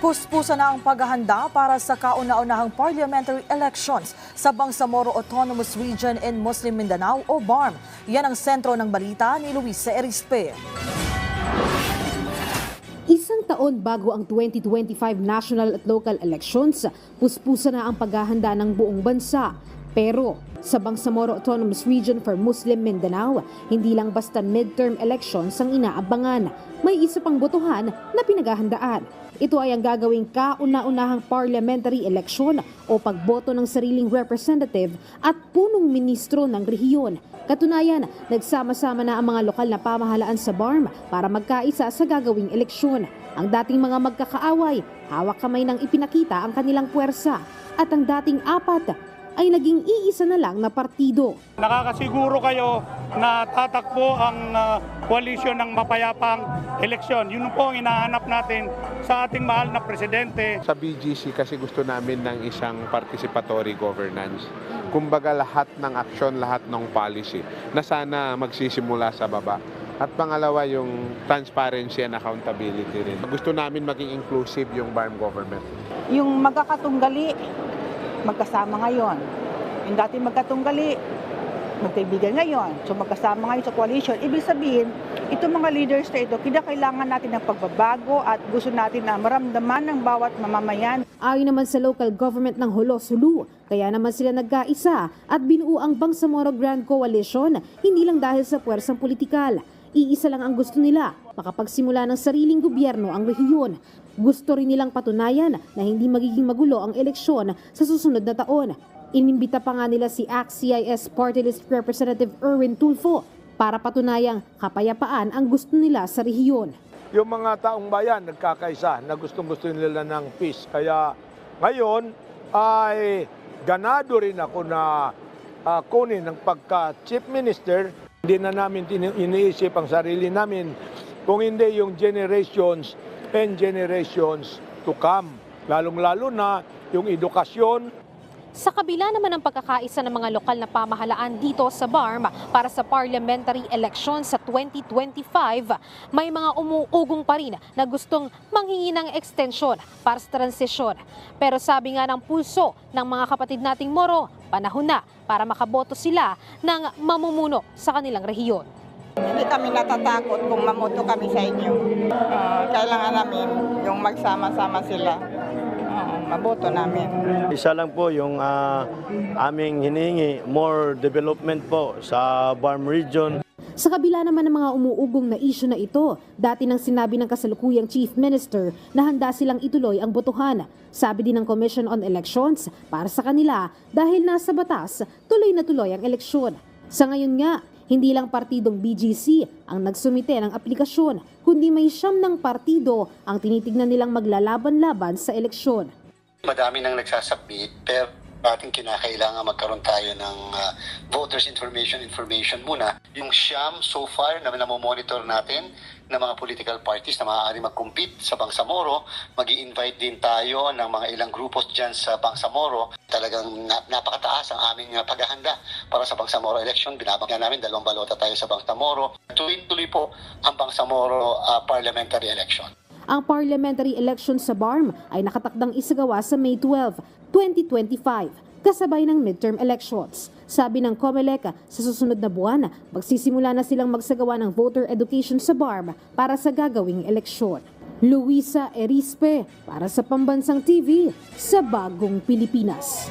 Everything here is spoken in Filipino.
Puspusa na ang paghahanda para sa kauna-unahang parliamentary elections sa Bangsamoro Autonomous Region in Muslim Mindanao o BARM. Yan ang sentro ng balita ni Luisa Erispe. Isang taon bago ang 2025 national at local elections, puspusa na ang paghahanda ng buong bansa. Pero sa Bangsamoro Autonomous Region for Muslim Mindanao, hindi lang basta midterm elections ang inaabangan. May isa pang botohan na pinaghahandaan. Ito ay ang gagawing kauna-unahang parliamentary election o pagboto ng sariling representative at punong ministro ng rehiyon. Katunayan, nagsama-sama na ang mga lokal na pamahalaan sa BARM para magkaisa sa gagawing eleksyon. Ang dating mga magkakaaway, hawak kamay nang ipinakita ang kanilang puwersa at ang dating apat ay naging iisa na lang na partido. Nakakasiguro kayo na tatakbo ang koalisyon ng mapayapang eleksyon. Yun po ang hinahanap natin sa ating mahal na presidente. Sa BGC kasi gusto namin ng isang participatory governance. Kumbaga lahat ng aksyon, lahat ng policy na sana magsisimula sa baba. At pangalawa yung transparency and accountability rin. Gusto namin maging inclusive yung BARM government. Yung magkakatunggali, magkasama ngayon. Yung dati magkatunggali, magkaibigan ngayon. So magkasama ngayon sa coalition. Ibig sabihin, itong mga leaders na ito, kailangan natin ng pagbabago at gusto natin na maramdaman ng bawat mamamayan. Ayon naman sa local government ng Holo-Sulu, kaya naman sila nagkaisa at binuo ang Bangsamoro Grand Coalition, hindi lang dahil sa puwersang politikal. Iisa lang ang gusto nila, makapagsimula ng sariling gobyerno ang rehiyon. Gusto rin nilang patunayan na hindi magiging magulo ang eleksyon sa susunod na taon. Inimbita pa nga nila si ACT-CIS Party List Representative Erwin Tulfo para patunayang kapayapaan ang gusto nila sa rehiyon. Yung mga taong bayan nagkakaisa na gustong-gusto nila ng peace. Kaya ngayon ay ganado rin ako na kunin ng pagka-Chief Minister. Hindi na namin iniisip ang sarili namin kung hindi yung generations and generations to come. Lalong-lalo na yung edukasyon. Sa kabila naman ng pagkakaisa ng mga lokal na pamahalaan dito sa BARM para sa parliamentary election sa 2025, may mga umuugong pa rin na gustong manghingi ng extension para sa transisyon. Pero sabi nga ng pulso ng mga kapatid nating Moro, panahon na para makaboto sila ng mamumuno sa kanilang rehiyon. Hindi kami natatakot kung mamuto kami sa inyo. Kailangan namin yung magsama-sama sila. Maboto namin. Isa lang po yung aming hinihingi, more development po sa BARM region. Sa kabila naman ng mga umuugong na isyu na ito, dati nang sinabi ng kasalukuyang Chief Minister na handa silang ituloy ang botohan. Sabi din ng Commission on Elections, para sa kanila, dahil nasa batas, tuloy na tuloy ang eleksyon. Sa ngayon nga, hindi lang partidong BGC ang nagsumite ng aplikasyon, kundi may 9 ng partido ang tinitignan nilang maglalaban-laban sa eleksyon. Madami nang nagsasubmit, pero ating kinakailangan magkaroon tayo ng voters information muna. Yung siyam so far na namomonitor natin ng mga political parties na maaari mag-compete sa Bangsamoro, mag-i-invite din tayo ng mga ilang grupos dyan sa Bangsamoro. Talagang napakataas ang aming paghahanda para sa Bangsamoro election. Binabangga namin 2 balota tayo sa Bangsamoro. Tuloy-tuloy po ang Bangsamoro parliamentary election. Ang parliamentary election sa BARM ay nakatakdang isagawa sa May 12, 2025, kasabay ng midterm elections. Sabi ng COMELEC, sa susunod na buwan, magsisimula na silang magsagawa ng voter education sa BARM para sa gagawing eleksyon. Luisa Erispe, para sa Pambansang TV, sa Bagong Pilipinas.